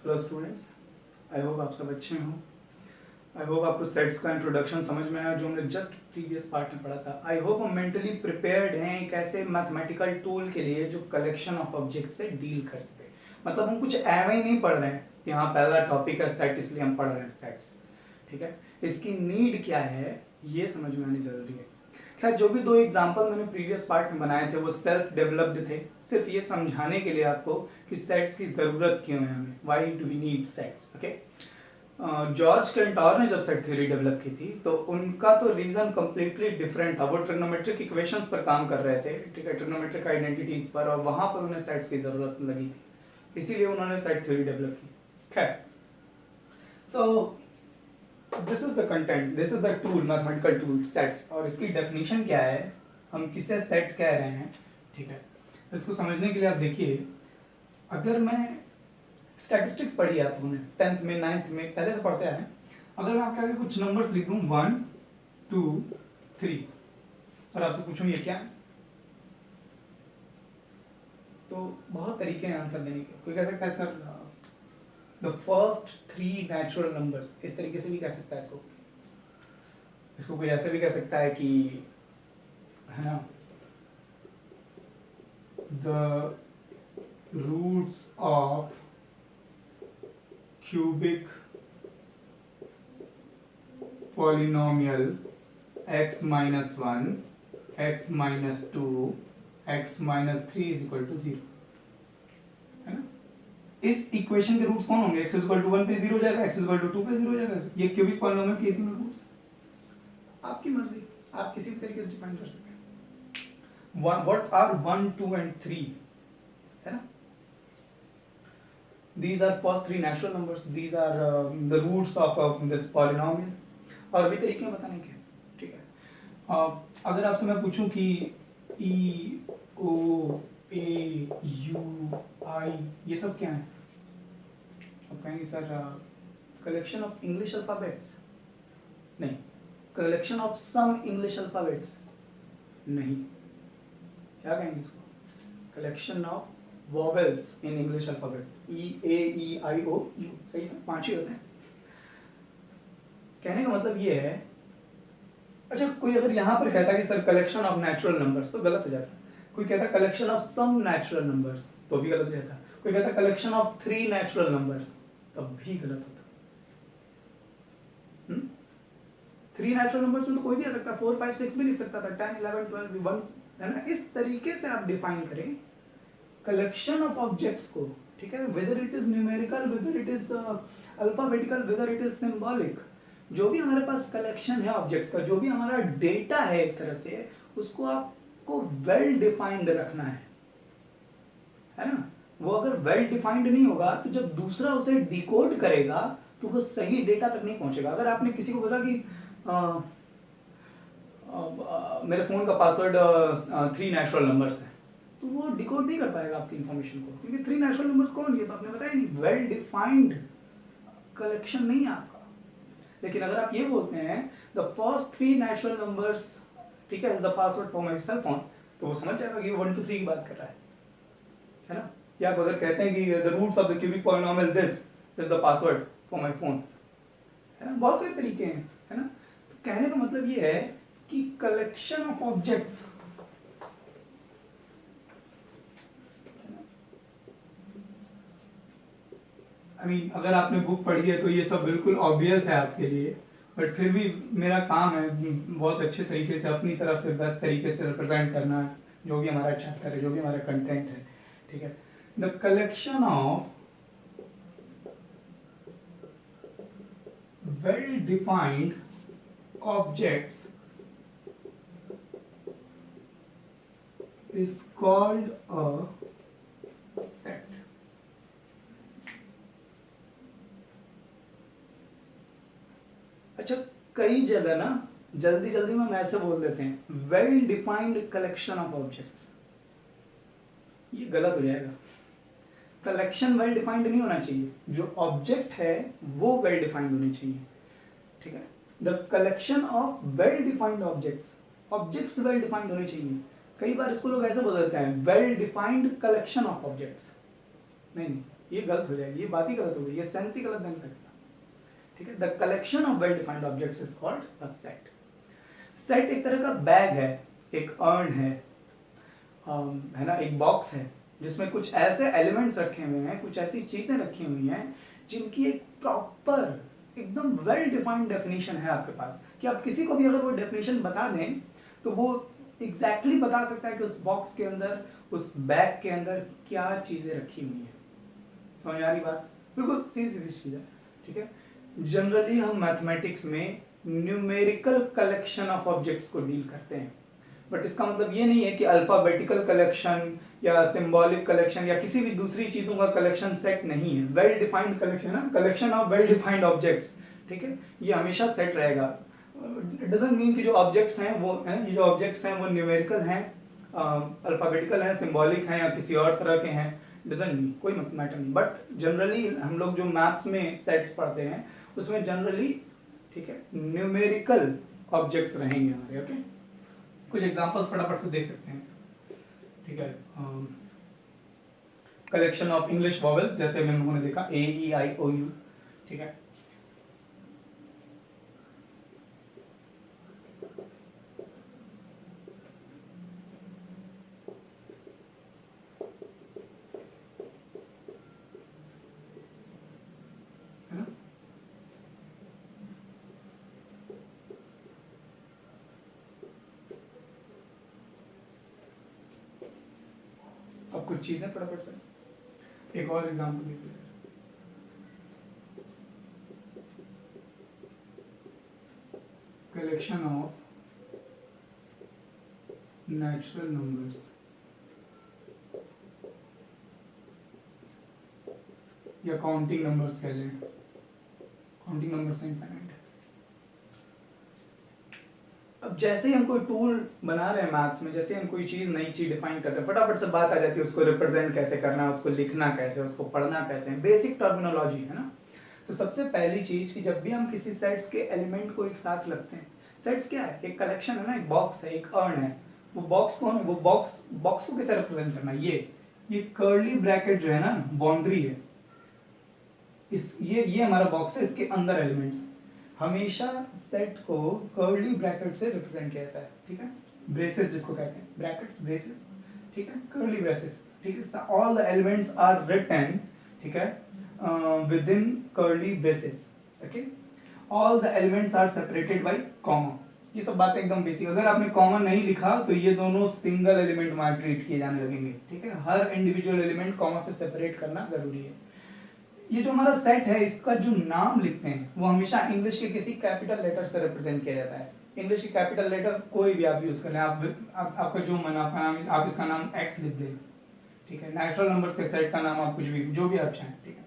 Hello students, I hope आप सब अच्छे हों। आई होप आपको सेट्स का इंट्रोडक्शन समझ में आया जो हमने जस्ट प्रीवियस पार्ट में पढ़ा था। आई होप हम मेंटली प्रिपेयर्ड हैं एक ऐसे मैथमेटिकल टूल के लिए जो कलेक्शन ऑफ ऑब्जेक्ट से डील कर सके। मतलब हम कुछ ऐवे ही नहीं पढ़ रहे हैं कि हाँ पहला टॉपिक है सेट इसलिए हम पढ़ रहे हैं सेट्स, ठीक है। इसकी नीड क्या है ये समझ में आनी जरूरी है। खैर जो भी दो एग्जाम्पल मैंने प्रीवियस पार्ट में बनाए थे वो सेल्फ डेवलप्ड थे, सिर्फ ये समझाने के लिए आपको कि सेट्स की जरूरत क्यों है हमें, why do we need sets, okay. George Cantor ने जब सेट थ्योरी डेवलप की थी तो उनका तो रीजन कंप्लीटली डिफरेंट था। वो ट्रिग्नोमेट्रिक इक्वेशंस पर काम कर रहे थे, ठीक है, ट्रिग्नोमेट्रिक आइडेंटिटीज पर, और वहां पर उन्हें सेट्स की जरूरत लगी थी, इसीलिए उन्होंने सेट थ्योरी डेवलप की। खैर, so this is the content, this is the tool, mathematical tool sets. और इसकी डेफिनेशन क्या है, हम किसे सेट कह रहे हैं, ठीक है। तो इसको समझने के लिए आप देखिए, अगर मैं स्टैटिस्टिक्स पढ़ी है आप लोगों ने 10th में 9th में पहले से पढ़ते आए हैं। अगर मैं आपके आगे कुछ नंबर्स लिख दूं 1 2 3 और आपसे पूछूं ये क्या है, तो बहुत तरीके हैं आंसर देने के। कोई कह सकता है sir the first 3 natural numbers, इस तरीके से भी कह सकता है इसको। इसको कोई ऐसे भी कह सकता है कि है ना, the roots of cubic polynomial x minus 1, x minus 2, x minus 3 is equal to 0, है ना। इस इक्वेशन के रूट्स कौन होंगे, x is equal to 1 पे 0 हो जाएगा, x is equal to 2 पे 0 हो जाएगा। ये क्यूबिक पॉलिनोमियल के तीनों रूट्स, आपकी मर्जी, आप किसी भी तरीके से डिफाइन कर सकते हैं। व्हाट आर 1 2 एंड 3, है ना। These are first 3 natural numbers. These are the roots of this polynomial. और भी तरीके हैं बताने के, ठीक है। अगर आपसे मैं पूछूं कि E O A U I ये सब क्या है, आप कहेंगे sir collection of English alphabets. नहीं, collection of some English alphabets. नहीं, क्या कहेंगे इसको, collection of vowels in English alphabet, E A E I O U, सही है, 5 ही होते हैं। कहने का मतलब ये है, अच्छा कोई अगर यहाँ पर कहता कि sir collection of natural numbers, तो गलत हो जाता। कोई कहता collection of some natural numbers, तो भी गलत हो जाता। कोई कहता कलेक्शन ऑफ 3 नेचुरल नंबर्स, तब भी गलत होता। 3 नेचुरल नंबर्स में तो कोई भी आ सकता, 4 5 6 भी लिख सकता था, 10 11 12 1, है ना। इस तरीके से आप डिफाइन करें कलेक्शन ऑफ ऑब्जेक्ट्स को, ठीक है, whether it is numerical, whether it is alphabetical, whether it is symbolic, जो भी हमारे पास कलेक्शन है ऑब्जेक्ट्स का, जो भी हमारा डेटा है एक तरह से, उसको आपको वेल डिफाइंड रखना है ना। वो अगर वेल डिफाइंड नहीं होगा तो जब दूसरा उसे डिकोड करेगा तो वो सही डेटा तक नहीं पहुंचेगा। अगर आपने किसी को बोला कि मेरे फोन का पासवर्ड 3 नेचुरल नंबर्स है, तो वो डिकोड नहीं कर पाएगा आपकी इंफॉर्मेशन को, क्योंकि 3 नेचुरल नंबर्स कौन, ये तो आपने बताया नहीं, वेल डिफाइंड कलेक्शन नहीं है आपका। लेकिन अगर आप ये बोलते हैं द फर्स्ट 3 नेचुरल नंबर्स, ठीक है, is the password for my cell phone, तो वो समझ जाएगा कि 1 2 3 की बात कर रहा है ना। या आप अगर कहते हैं कि the roots of the cubic polynomial this is the password for my phone, है ना। बहुत सारे तरीके हैं, है ना। तो कहने का मतलब ये है कि collection of objects, I mean, अगर आपने बुक पढ़ी है तो ये सब बिल्कुल ऑब्वियस है आपके लिए, बट फिर भी मेरा काम है बहुत अच्छे तरीके से अपनी तरफ से बेस्ट तरीके से रिप्रेजेंट करना जो भी हमारा चैप्टर है, जो भी हमारा कंटेंट है, ठीक है। The collection of well defined objects is called a set. अच्छा, कई जगह ना जल्दी जल्दी में ऐसे बोल देते हैं well defined collection of objects, ये गलत हो जाएगा। कलेक्शन वेल डिफाइंड नहीं होना चाहिए, जो ऑब्जेक्ट है वो वेल डिफाइंड होनी चाहिए, ठीक है। The collection of well defined objects, objects well defined होने चाहिए। कई बार इसको लोग ऐसे बोल देते हैं well defined collection of objects, नहीं, ये गलत हो जाएगी, ये बात ही गलत हो गई, ये सेंस ही गलत नहीं लगता, ठीक है। The collection of well defined objects is called a set. Set एक तरह का बैग है, एक अर्न है ना, एक बॉक्स है जिसमें कुछ ऐसे एलिमेंट्स रखे हुए हैं, कुछ ऐसी चीजें रखी हुई हैं जिनकी एक प्रॉपर एकदम वेल डिफाइंड डेफिनेशन है आपके पास, कि आप किसी को भी अगर वो डेफिनेशन बता दें तो वो एग्जैक्टली बता सकता है कि उस बॉक्स के अंदर, उस बैग के अंदर क्या चीजें रखी हुई हैं। समझ आ रही बात? बिल्कुल सीधी सीधी चीज है, ठीक है। जनरली हम मैथमेटिक्स में न्यूमेरिकल कलेक्शन ऑफ ऑब्जेक्ट्स को डील करते हैं, बट इसका मतलब ये नहीं है कि अल्फाबेटिकल कलेक्शन या सिंबॉलिक कलेक्शन या किसी भी दूसरी चीजों का कलेक्शन सेट नहीं है। वेल डिफाइंड कलेक्शन है, collection of well defined objects, ठीक है, ये हमेशा सेट रहेगा। इट डजंट मीन कि जो ऑब्जेक्ट्स हैं वो हैं, ये जो ऑब्जेक्ट्स हैं वो न्यूमेरिकल हैं, अल्फाबेटिकल हैं, सिंबॉलिक हैं या किसी और तरह के हैं, डजंट मीन, कोई मैटर नहीं। बट जनरली हम लोग जो मैथ्स में सेट्स पढ़ते हैं उसमें जनरली, ठीक है, न्यूमेरिकल ऑब्जेक्ट्स रहेंगे हमारे। ओके, कुछ एग्जांपल्स फटाफट से देख सकते हैं, ठीक है। कलेक्शन ऑफ इंग्लिश वॉवेल्स, जैसे हम लोगों ने देखा ए ई आई ओ यू, ठीक है। अब कुछ चीजें फटाफट से एक और एग्जांपल देख लीजिए। कलेक्शन ऑफ नेचुरल नंबर्स या काउंटिंग नंबर्स कह लें, काउंटिंग नंबर्स इनफाइनाइट। अब जैसे ही हम कोई टूल बना रहे हैं मैथ्स में, जैसे हम कोई चीज नई चीज डिफाइन करते हैं, फटाफट से बात आ जाती है उसको रिप्रेजेंट कैसे करना है, उसको लिखना कैसे, उसको पढ़ना कैसे, बेसिक टर्मिनोलॉजी है ना। तो सबसे पहली चीज कि जब भी हम किसी सेट्स के एलिमेंट को एक साथ लगते हैं, सेट्स क्या है, एक कलेक्शन है ना, एक बॉक्स है, एक अर्न है। वो बॉक्स कौन है, वो बॉक्स को कैसे रिप्रेजेंट करना है, ये कर्ली ब्रैकेट जो है ना, बाउंड्री है, इस ये हमारा बॉक्स है, इसके अंदर एलिमेंट्स। हमेशा सेट को कर्ली ब्रैकेट से रिप्रेजेंट किया जाता है, ठीक है। ब्रेसेस जिसको कहते हैं, ब्रैकेट्स, ब्रेसेस, ठीक है, कर्ली ब्रेसेस, ठीक है। All the elements are written, ठीक है, within curly braces, okay. All the elements are separated by comma. ये सब बातें एकदम बेसिक, अगर आपने कॉमा नहीं लिखा तो ये दोनों सिंगल एलिमेंट वहां ट्रीट किए जाने लगेंगे, ठीक है। हर इंडिविजुअल एलिमेंट कॉमा से सेपरेट करना जरूरी है। ये जो हमारा सेट है, इसका जो नाम लिखते हैं वो हमेशा इंग्लिश के किसी कैपिटल लेटर से रिप्रेजेंट किया जाता है। इंग्लिश के कैपिटल लेटर कोई भी आप यूज कर लें, आपका जो मन, आपका नाम, आप इसका नाम एक्स लिख दें, ठीक है। नेचुरल नंबर्स के सेट का नाम आप कुछ भी, जो भी आप चाहें, ठीक है,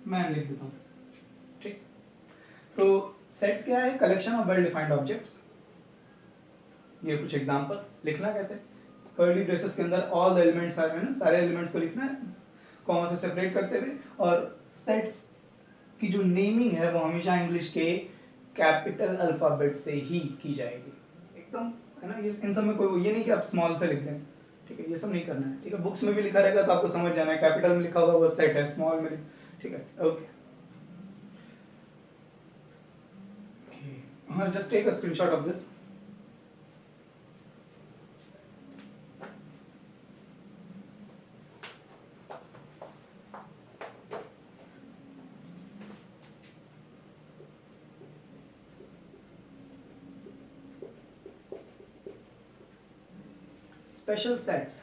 मैं लिख देता हूँ, ठीक। तो सेट्स क्या है, collection of well defined objects. ये कुछ एग्जांपल्स, लिखना कैसे, कर्ली ब्रेसेस के अंदर ऑल द एलिमेंट्स आर, है ना, सारे एलिमेंट्स को लिखना है कॉमा से सेपरेट करते हुए। और सेट्स की जो नेमिंग है वो हमेशा इंग्लिश के कैपिटल अल्फाबेट से ही की जाएगी, एकदम, है ना। इन सब में कोई ये नहीं कि आप स्मॉल से लिख दें, ठीक है, ये सब नहीं करना है, ठीक है। बुक्स में भी लिखा रहेगा तो आपको समझ जाना है, कैपिटल में लिखा होगा वो सेट है, स्मॉल में, ठीक है, ओके। हाँ, just take a screenshot of this. Special sets,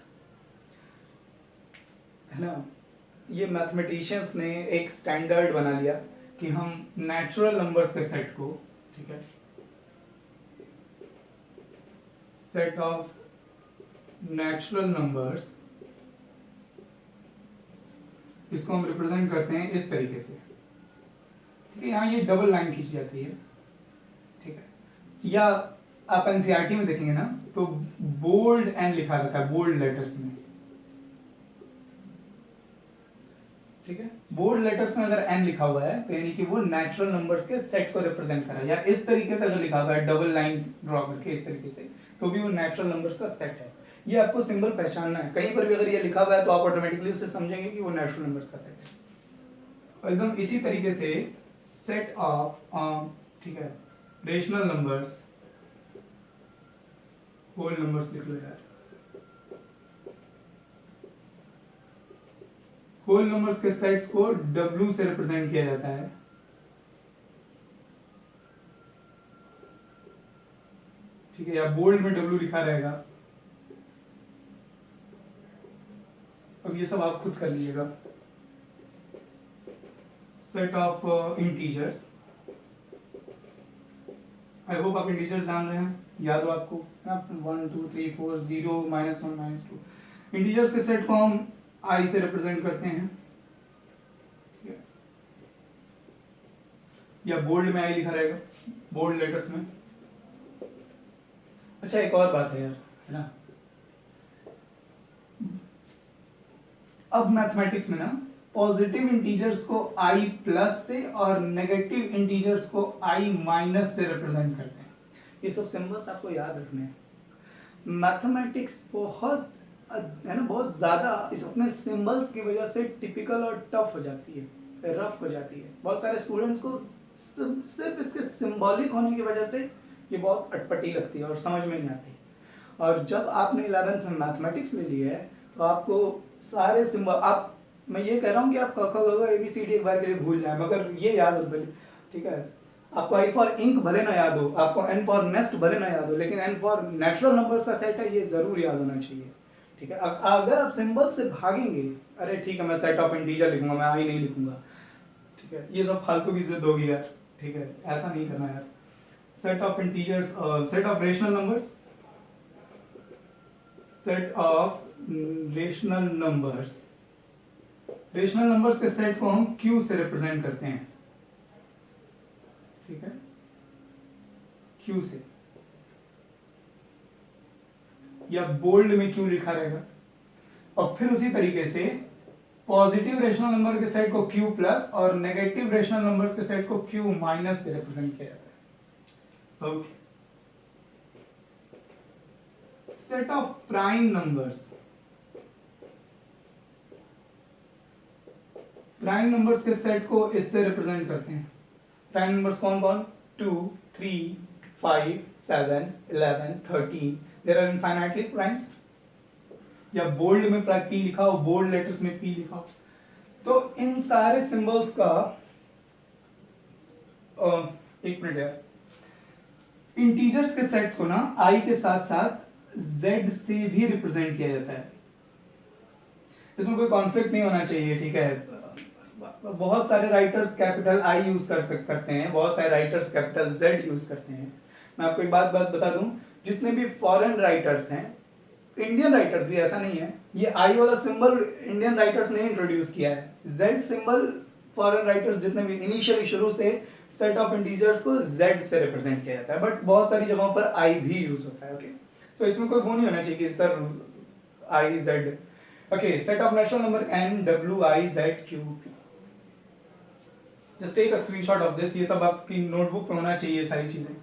है ना, ये मैथमेटिशियंस ने एक स्टैंडर्ड बना लिया कि हम नेचुरल नंबर्स के सेट को, ठीक है, सेट ऑफ नेचुरल नंबर्स, इसको हम रिप्रेजेंट करते हैं इस तरीके से, ठीक है। यहाँ ये डबल लाइन खींची जाती है, ठीक है, या आप एनसीईआरटी में देखेंगे ना तो बोल्ड एन लिखा रहता है, बोल्ड लेटर्स में, ठीक है। बोल्ड लेटर्स में अगर एन लिखा हुआ है तो यानी कि वो नेचुरल नंबर्स के सेट को रिप्रेजेंट कर रहा है, या इस तरीके से अगर लिखा हुआ है डबल लाइन ड्रॉ करके इस तरीके से, तो भी वो नेचुरल नंबर्स का सेट है। ये आपको सिंबल पहचानना है, कहीं पर भी अगर ये लिखा हुआ है तो आप ऑटोमेटिकली उससे समझेंगे कि वो नेचुरल नंबर्स का सेट है। और एकदम इसी तरीके से सेट ऑफ ठीक है रेशनल नंबर्स, होल नंबर्स लिख लो यार, होल नंबर्स के सेट्स को W से रिप्रेजेंट किया जाता है। ठीक है, या बोल्ड में W लिखा रहेगा। अब ये सब आप खुद कर लीजिएगा। Set of integers, I hope आप इंटीजर्स जान रहे हैं, याद हो आपको 1 2 3 4 0 -1 -2। इंटीजर्स के सेट को हम I से रिप्रेजेंट करते हैं, ठीक है, या बोल्ड में I लिखा रहेगा, बोल्ड लेटर्स में। अच्छा एक और बात है यार, है ना, अब मैथमेटिक्स में ना पॉजिटिव इंटीजर्स को I प्लस से और नेगेटिव इंटीजर्स को I माइनस से रिप्रेजेंट करते हैं। ये सब सिंबल्स आपको याद रखने हैं। मैथमेटिक्स बहुत है ना, बहुत ज्यादा इस अपने सिंबल्स की वजह से टिपिकल और टफ हो जाती है, रफ हो जाती है। बहुत सारे स्टूडेंट्स को सिर्फ इसके सिंबॉलिक होने की वजह से ये बहुत अटपटी लगती है और समझ में नहीं आती। और जब आपने 11th में मैथमेटिक्स ले लिया है तो आपको सारे सिंबल, आप, मैं ये कह रहा हूँ कि आप क ख ग घ ABCD एक बार के लिए भूल जाए, मगर ये याद हो, ठीक है, आपको I फॉर इंक भले ना याद हो, आपको N फॉर नेस्ट भले ना याद हो, लेकिन N फॉर नेचुरल नंबर्स का सेट है, ये जरूर याद होना चाहिए। ठीक है, अगर आप सिंबल से भागेंगे, अरे ठीक है मैं सेट ऑफ इंटीजर लिखूंगा, मैं I नहीं लिखूंगा, ठीक है, ये सब फालतू की जिद होगी यार। ठीक है, ऐसा नहीं करना यार। Set of integers, set of rational numbers, set of rational numbers, rational numbers के सेट को हम Q से रिप्रेजेंट करते हैं। ठीक है, Q से, या बोल्ड में Q लिखा रहेगा। और फिर उसी तरीके से पॉजिटिव रेशनल नंबर के सेट को Q प्लस और नेगेटिव रेशनल नंबर्स के सेट को Q माइनस से रिप्रेजेंट किया जाता है। Okay, set of prime numbers, prime numbers के सेट को इससे रिप्रेजेंट करते हैं। प्राइम नंबर्स कौन कौन? 2 3 5 7 11 13, देयर आर इनफाइनाइटली प्राइम्स। या बोल्ड में P लिखा हो, बोल्ड लेटर्स में P लिखा हो। तो इन सारे सिंबल्स का एक मिनट यार, इंटीजर्स के सेट्स को ना I के साथ साथ Z से भी रिप्रेजेंट किया जाता है। इसमें कोई कॉन्फ्लिक्ट नहीं होना चाहिए, ठीक है। बहुत सारे राइटर्स कैपिटल I यूज करते हैं, बहुत सारे राइटर्स कैपिटल Z यूज करते हैं। मैं आपको एक बात बता दूं, जितने भी फॉरेन राइटर्स हैं, इंडियन राइटर्स भी, ऐसा नहीं है, ये I वाला सिंबल इंडियन राइटर्स ने इंट्रोड्यूस किया है। Z सिंबल फॉरेन राइटर्स जितने भी इनिशियली शुरू से सेट ऑफ इंटीजर्स को Z से रिप्रेजेंट किया जाता है, बट बहुत सारी जगहों पर I भी यूज होता है। ओके, सो इसमें कोई वो नहीं होना चाहिए कि sir I Z। Okay, set of natural number N W I Z Q P। Just take a screenshot of this, ये सब आपकी नोटबुक में होना चाहिए सारी चीजें।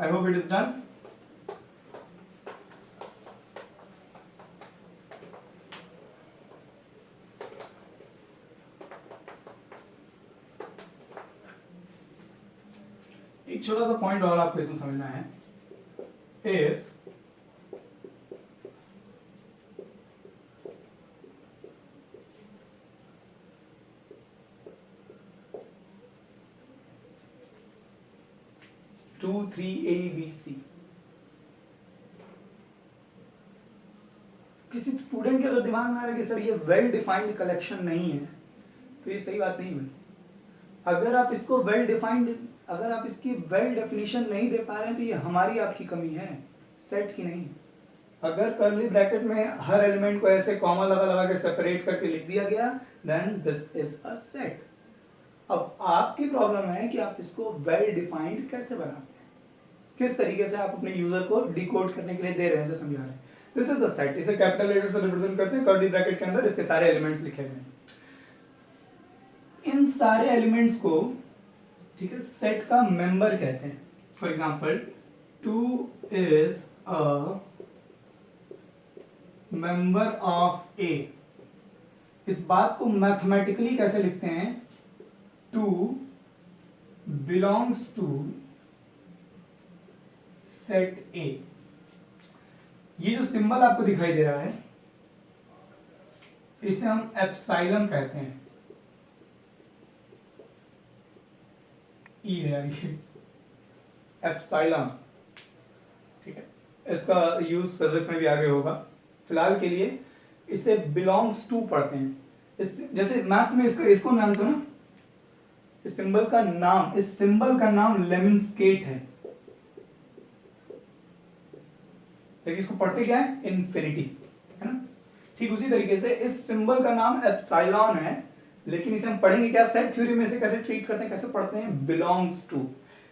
I hope it is done. एक छोटा सा पॉइंट और आपको इसमें समझना है। इफ टू 3 ABC, किसी स्टूडेंट के अगर दिमाग में आ रहा है कि सर ये वेल डिफाइंड कलेक्शन नहीं है, तो ये सही बात नहीं हुई। अगर आप इसको वेल डिफाइंड, अगर आप इसकी वेल डेफिनेशन नहीं दे पा रहे हैं तो ये हमारी आपकी कमी है, सेट की नहीं। अगर कर्ली ब्रैकेट में हर एलिमेंट को ऐसे कॉमा लगा के सेपरेट करके लिख दिया गया, then this is a set. अब आपकी प्रॉब्लम है कि आप इसको वेल डिफाइंड कैसे बनाते हैं, किस तरीके से आप अपने यूजर को डिकोड करने के लिए दे रहे हैं, समझा रहे हैं। दिस इज अ सेट, इसे कैपिटल लेटर से रिप्रेजेंट करते हैं, कर्ली ब्रैकेट के अंदर इसके सारे एलिमेंट्स लिखे हुए हैं। इन सारे एलिमेंट्स को, ठीक है, सेट का मेंबर कहते हैं। For example 2 is a member of A, इस बात को मैथमेटिकली कैसे लिखते हैं, two belongs to set A. ये जो सिंबल आपको दिखाई दे रहा है इसे हम एप्सिलॉन कहते हैं। ई है ये एप्सिलॉन, ठीक है, इसका यूज फिजिक्स में भी आगे होगा। फिलहाल के लिए इसे बिलोंग्स टू पढ़ते हैं। जैसे मैथ्स में इसको नाम तो ना, इस सिंबल का नाम लेमनस्केट है, लेकिन इसको पढ़ते क्या है, इन्फिनिटी, है ना। ठीक उसी तरीके से इस सिंबल का नाम एप्सिलॉन है, लेकिन इसे हम पढ़ेंगे क्या, सेट थ्योरी में से कैसे ट्रीट करते हैं, कैसे पढ़ते हैं, belongs to,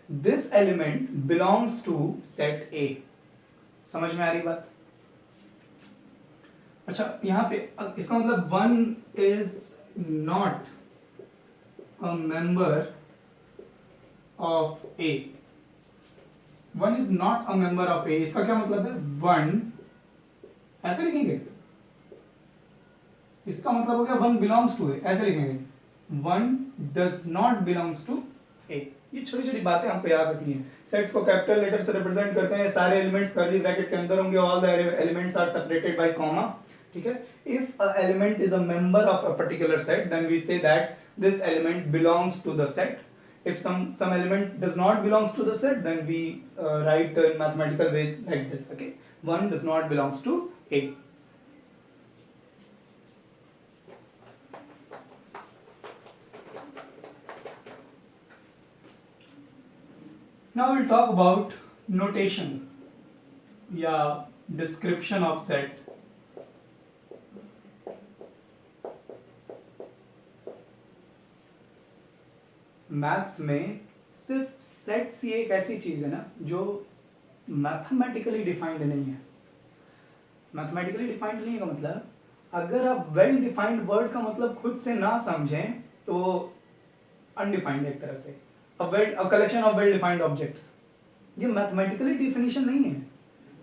this element belongs to set A. समझ में आ रही बात। अच्छा, यहां पे इसका मतलब one is not a member of A, one is not a member of A, इसका क्या मतलब है, वन ऐसे लिखेंगे, इसका मतलब हो गया वन बिलोंग्स टू ए, ऐसे लिखेंगे, one does not belongs to A. ये छोटी छोटी बातें हमको याद रखनी है। सेट्स को कैपिटल लेटर से रिप्रेजेंट करते हैं, सारे एलिमेंट्स कर्ली ब्रैकेट के अंदर होंगे, all the elements are separated by comma, ठीक है। If a element is a member of a particular set, then we say that this element belongs to the set. If some element does not belongs to the set, then we write in mathematical way like this, okay, one does not belongs to A. Now we'll talk about notation या description of set. Maths में सिर्फ sets ही एक ऐसी चीज है ना जो mathematically defined नहीं है। मैथमेटिकली डिफाइंड नहीं का मतलब, अगर आप वेल डिफाइंड वर्ड का मतलब खुद से ना समझें तो अनडिफाइंड एक तरह से, a collection of well defined objects, ये मैथमेटिकली डिफिनीशन नहीं है,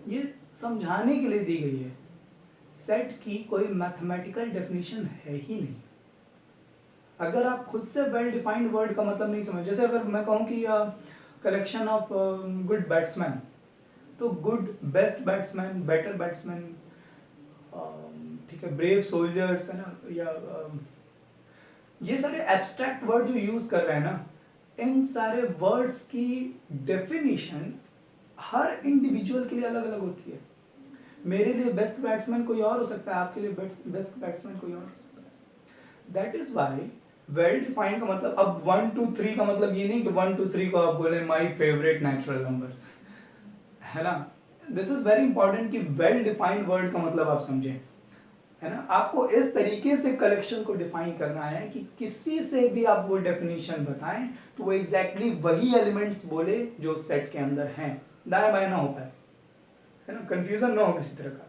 ये समझाने के लिए दी गई है। सेट की कोई मैथमेटिकल डेफिनेशन है ही नहीं। अगर आप खुद से वेल डिफाइंड वर्ड का मतलब नहीं समझ, जैसे अगर मैं कहूँ कि कलेक्शन ऑफ गुड बैट्समैन, तो good, best batsman, better batsman, ठीक है, ब्रेव सोल्जर्स, है ना, या ये सारे एब्स्ट्रैक्ट वर्ड जो यूज कर रहे हैं ना, इन सारे वर्ड्स की डेफिनेशन हर इंडिविजुअल के लिए अलग अलग होती है। मेरे लिए बेस्ट बैट्समैन कोई और हो सकता है, आपके लिए बेस्ट बैट्समैन कोई और हो सकता है। That is why well defined का मतलब, अब 1 2 3 का मतलब ये नहीं कि 1 2 3 को आप बोले माय फेवरेट नेचुरल नंबर्स, है ना। दिस इज वेरी इंपॉर्टेंट कि वेल डिफाइंड वर्ड का मतलब आप समझें, है ना। आपको इस तरीके से कलेक्शन को डिफाइन करना है कि किसी से भी आप वो डेफिनेशन बताएं तो वो एग्जैक्टली वही एलिमेंट्स बोले जो सेट के अंदर हैं, दाएं बाएं ना हो पाए, है ना, कंफ्यूजन ना हो किसी तरह का,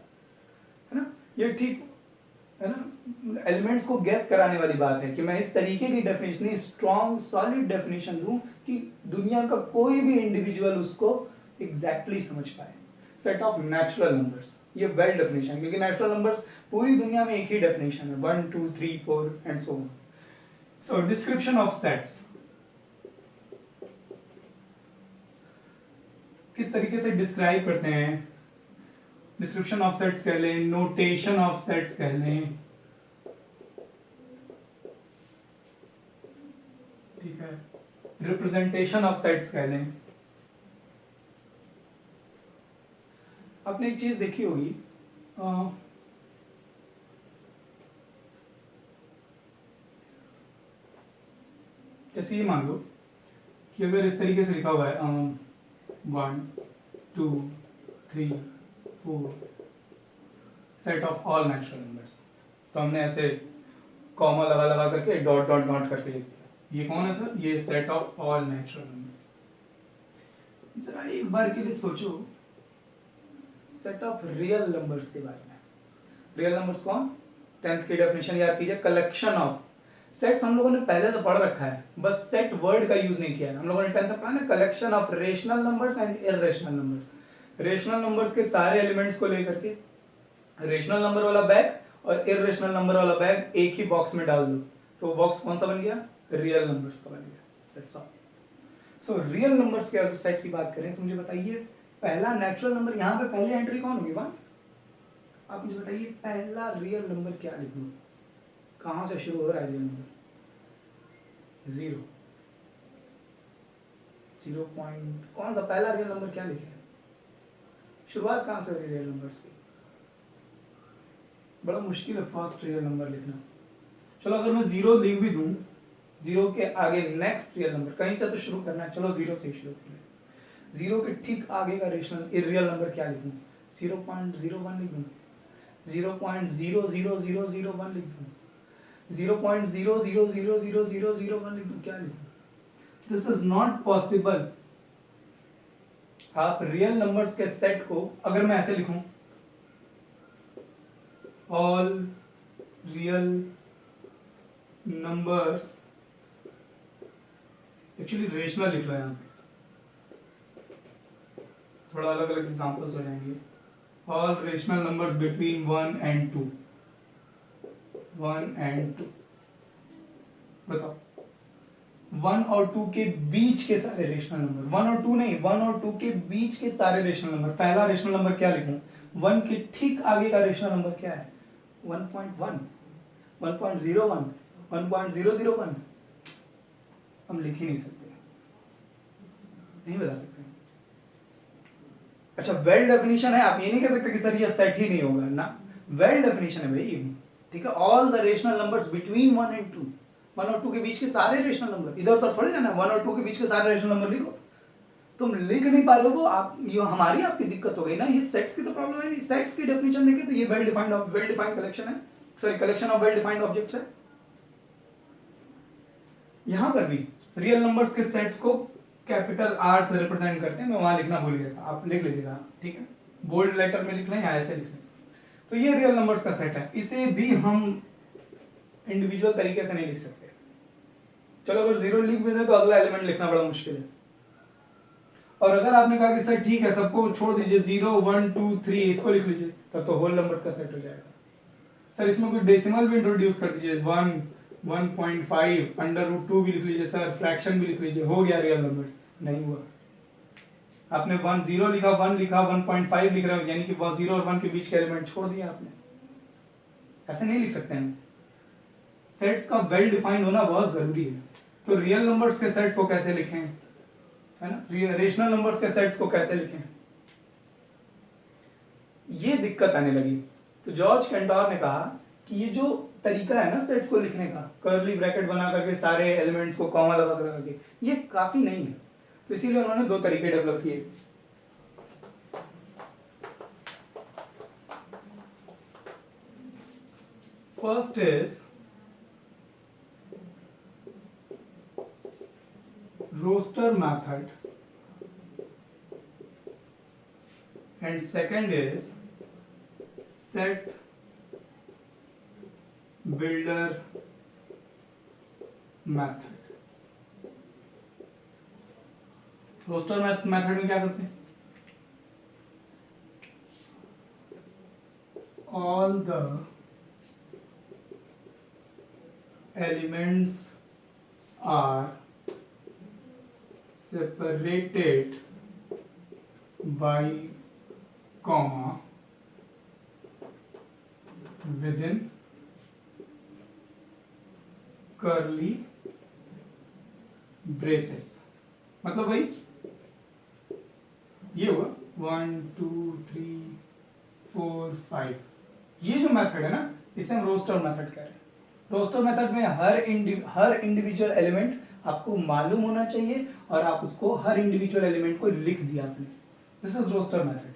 है ना। ये ठीक है ना, एलिमेंट्स को गेस कराने वाली बात है कि मैं इस तरीके की डेफिनेशन, स्ट्रॉन्ग सॉलिड डेफिनेशन दूं कि दुनिया का कोई भी इंडिविजुअल उसको एग्जैक्टली समझ पाए। सेट ऑफ नेचुरल नंबर्स, ये वेल डेफिनेशन, क्योंकि नेचुरल नंबर्स पूरी दुनिया में एक ही डेफिनेशन है, 1 2 3 4 and so on. So description of sets, किस तरीके से डिस्क्राइब करते हैं, डिस्क्रिप्शन ऑफ सेट्स कह लें, नोटेशन ऑफ सेट्स कह लें, ठीक है, रिप्रेजेंटेशन ऑफ सेट्स कह लें। आपने एक चीज देखी होगी, जैसे ये मान लो कि अगर इस तरीके से लिखा हुआ है 1 2 3 4 set of all natural numbers, तो हमने ऐसे कॉमा लगा लगा करके डॉट डॉट डॉट करके लिख दिया, ये कौन है सर, ये set of all natural numbers. जरा एक बार के लिए सोचो सेट ऑफ रियल नंबर्स के बारे में। रियल नंबर्स कौन, 10th की डेफिनेशन याद कीजिए, कलेक्शन ऑफ सेट्स हम लोगों ने पहले से पढ़ रखा है, बस सेट वर्ड का यूज नहीं किया है। हम लोगों ने 10th में पढ़ा ना, collection of rational numbers and irrational numbers. Rational numbers के सारे एलिमेंट्स को लेकर के रेशनल नंबर वाला बैग और इरेशनल नंबर वाला बैग एक ही बॉक्स में डाल दो, तो बॉक्स कौन सा बन गया? रियल नंबर्स का बन गया। That's all. So real numbers के अगर सेट की बात करें तो मुझे बताइए पहला नेचुरल नंबर, यहाँ पे पहली एंट्री कौन होगी? 1। आप मुझे बताइए पहला रियल नंबर क्या लिखूं? कहां से शुरू हो रहा है रियल नंबर? 0। 0 पॉइंट, कौन सा पहला रियल नंबर क्या लिखे? शुरुआत कहां से हो रही है रियल नंबर्स की? बड़ा मुश्किल है फर्स्ट रियल नंबर लिखना। चलो अगर मैं 0 लिख भी दूं, 0 के आगे नेक्स्ट रियल नंबर कहीं से तो शुरू करना है, चलो 0 से शुरू करें। 0 के ठीक आगे का रेशनल रियल नंबर क्या लिखूं? 0.01 लिख दूं, 0.00001 लिख दूं, 0.0000001 लिख दूं, क्या लिखूं? This is not possible. आप रियल नंबर्स के सेट को अगर मैं ऐसे लिखूं, all real numbers, actually rational लिख लो यहाँ पे, थोड़ा अलग अलग एग्जांपल्स हो जाएंगे। All rational numbers between 1 and 2, 1 and 2, बताओ 1 और 2 के बीच के सारे रेशनल नंबर, 1 और 2 नहीं, 1 और 2 के बीच के सारे रेशनल नंबर। पहला रेशनल नंबर क्या लिखूं? 1 के ठीक आगे का रेशनल नंबर क्या है? 1.1, 1.01, 1.001। हम लिख ही नहीं सकते, नहीं बता सकते। अच्छा वेल डेफिनेशन है, आप ये नहीं कह सकते कि सर ये सेट ही नहीं होगा ना, वेल डेफिनेशन है भाई, ठीक है। All the rational numbers between 1 and 2, 1 और 2 के बीच के सारे रेशनल नंबर, इधर उधर थोड़ी जाना है, 1 और 2 के बीच के सारे रेशनल नंबर लिखो। तुम लिख नहीं पा रहे हो, आप ये हमारी आपकी दिक्कत हो गई ना, ये सेट्स की तो प्रॉब्लम है नहीं। सेट्स की डेफिनेशन देखें तो ये वेल डिफाइंड कलेक्शन है, sorry collection of well defined objects है। यहां पर भी रियल नंबर्स के सेट्स को कैपिटल आर से रिप्रेजेंट करते हैं, मैं वहां लिखना भूल गया था, आप लिख लीजिएगा, ठीक है, बोल्ड लेटर में लिख लें या ऐसे लिख लें। तो ये रियल नंबर्स का सेट है, इसे भी हम इंडिविजुअल तरीके से नहीं लिख सकते। चलो अगर 0 लिख भी दें तो अगला एलिमेंट लिखना बड़ा मुश्किल है। और अगर आपने कहा कि सर ठीक है सबको छोड़ दीजिए, 0 1 2 3 इसको लिख लीजिए, तब तो होल नंबर्स का सेट हो जाएगा। सर इसमें कोई डेसिमल भी इंट्रोड्यूस कर दीजिए, 1 1.5 √2 भी लिख लीजिए सर, फ्रैक्शन भी लिख लीजिए, हो गया रियल नंबर्स। नहीं हुआ, आपने 1 0 लिखा, 1 लिखा, 1.5 लिख रहे हो, यानी कि 0 और 1 के बीच के एलिमेंट छोड़ दिया आपने। ऐसे नहीं लिख सकते हैं, सेट्स का वेल डिफाइंड होना बहुत जरूरी है। तो रियल नंबर्स के सेट्स को कैसे लिखें, है ना, रेशनल नंबर्स के सेट्स को कैसे लिखें, ये दिक्कत आने लगी। तो जॉर्ज कैंटोर ने कहा कि ये जो तरीका है ना सेट्स को लिखने का, कर्ली ब्रैकेट बना करके सारे एलिमेंट्स को कॉमा लगा करके, ये काफी नहीं है। तो इसीलिए उन्होंने दो तरीके डेवलप किए। First is roster method and second is set builder method। Roster method में क्या करते हैं, all the elements are separated by comma within curly braces। मतलब भाई ये हुआ 1 2 3 4 5, ये जो मेथड है ना इसे हम रोस्टर मेथड कह रहे हैं। रोस्टर मेथड में हर इंडिविजुअल एलिमेंट आपको मालूम होना चाहिए और आप उसको हर इंडिविजुअल एलिमेंट को लिख दिया आपने, दिस इज रोस्टर मेथड।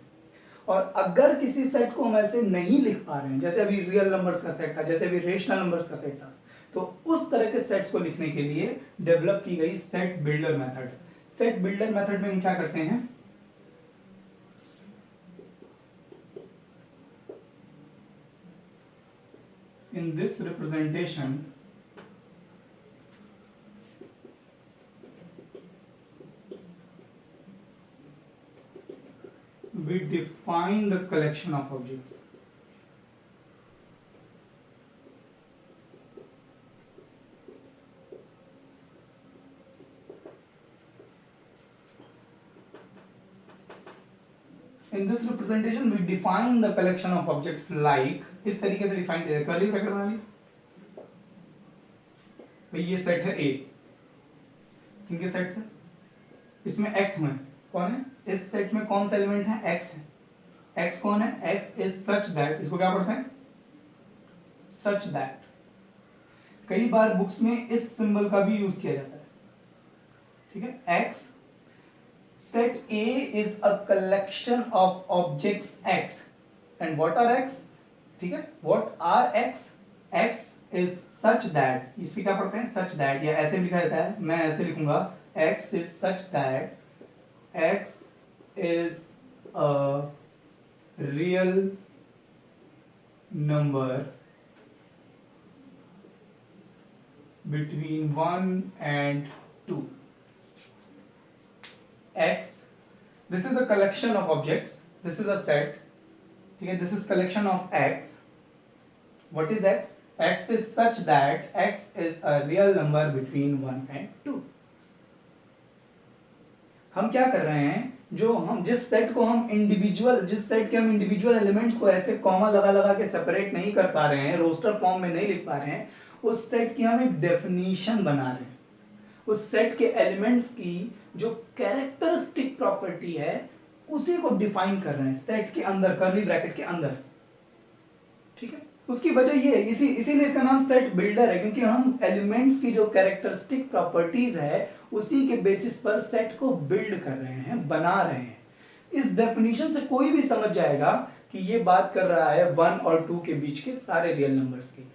और अगर किसी सेट को हम ऐसे नहीं लिख पा रहे हैं, जैसे अभी रियल नंबर्स का सेट था, जैसे अभी रेशनल नंबर्स का सेट था, तो उस तरह के सेट्स को लिखने के लिए डेवलप की गई set builder method. Set builder method में हम क्या करते हैं, in this representation we define the collection of objects। In this representation we define the collection of objects like, इस तरीके से डिफाइन किया कर्ली ब्रैकेट बना ली भाई, ये सेट है ए, किनके सेट से, इसमें x में कौन है, इस सेट में कौन सा एलिमेंट है, x है, x कौन है, x इज सच दैट, इसको क्या पढ़ते हैं, सच दैट। कई बार बुक्स में इस सिंबल का भी यूज किया जाता है, ठीक है, x set A is a collection of objects x and what are x, ठीक है, what are x, x is such that, इसे क्या पढ़ते हैं, such that, या ऐसे लिखा जाता है, मैं ऐसे लिखूंगा x is such that x is a real number between 1 and 2. X, this is a collection of objects, this is a set, ठीक है, this is collection of x. What is x? X is such that x is a real number between 1 and 2. हम क्या कर रहे हैं, जो हम जिस सेट को हम इंडिविजुअल, जिस सेट के हम इंडिविजुअल एलिमेंट्स को ऐसे कॉमा लगा लगा के सेपरेट नहीं कर पा रहे हैं, रोस्टर फॉर्म में नहीं लिख पा रहे हैं, उस सेट की हम एक डेफिनेशन बना रहे हैं, उस सेट के एलिमेंट्स की जो कैरेक्टरिस्टिक प्रॉपर्टी है उसी को डिफाइन कर रहे हैं सेट के अंदर, कर्ली ब्रैकेट के अंदर, ठीक है। उसकी वजह ये है, इसीलिए इसका नाम सेट बिल्डर है, क्योंकि हम एलिमेंट्स की जो कैरेक्टरिस्टिक प्रॉपर्टीज है उसी के बेसिस पर सेट को बिल्ड कर रहे हैं, बना रहे हैं। इस डेफिनेशन से कोई भी समझ जाएगा कि ये बात कर रहा है 1 और 2 के बीच के सारे रियल नंबर्स की।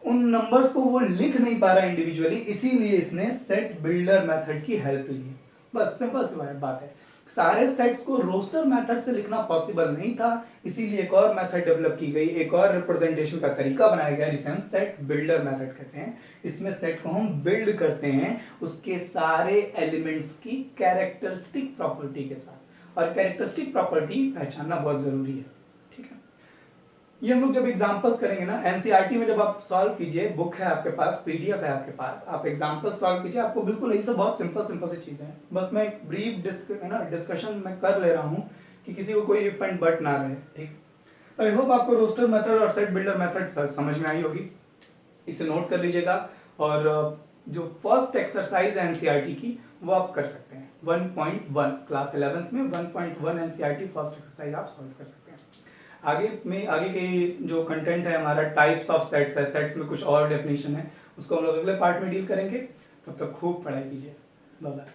उन नंबर्स को वो लिख नहीं पा रहा इंडिविजुअली, इसीलिए इसने सेट बिल्डर मेथड की हेल्प ली है। बस सिंपल सी बात है, सारे सेट्स को रोस्टर मेथड से लिखना पॉसिबल नहीं था, इसीलिए एक और मेथड डेवलप की गई, एक और रिप्रेजेंटेशन का तरीका बनाया गया जिसे हम सेट बिल्डर मेथड कहते हैं। इसमें सेट को हम बिल्ड करते हैं उसके सारे एलिमेंट्स की कैरेक्टरिस्टिक प्रॉपर्टी के साथ, और कैरेक्टरिस्टिक प्रॉपर्टी पहचानना बहुत जरूरी है, ठीक है। ये हम लोग जब एग्जांपल्स करेंगे ना, एनसीईआरटी में जब आप सॉल्व कीजिए, बुक है आपके पास, पीडीएफ है आपके पास, आप एग्जांपल्स सॉल्व कीजिए, आपको बिल्कुल यही सब बहुत सिंपल सी चीजें हैं। बस मैं एक ब्रीफ डिस्कशन में कर ले रहा हूँ कि किसी को कोई इफ एंड बट ना रहे, ठीक। तो आई होप आपको रोस्टर मेथड और सेट बिल्डर मेथड समझ में आई होगी, इसे नोट कर लीजिएगा। और जो फर्स्ट एक्सरसाइज है एनसीईआरटी की वो आप कर सकते हैं 1.1, क्लास 11th में 1.1 एनसीईआरटी फर्स्ट एक्सरसाइज आप सॉल्व कर सकते हैं। आगे के जो कंटेंट है हमारा टाइप्स ऑफ सेट्स है, सेट्स में कुछ और डेफिनेशन है, उसको हम लोग अगले पार्ट में डील करेंगे। तब तक खूब पढ़ाई कीजिए, बाय बाय।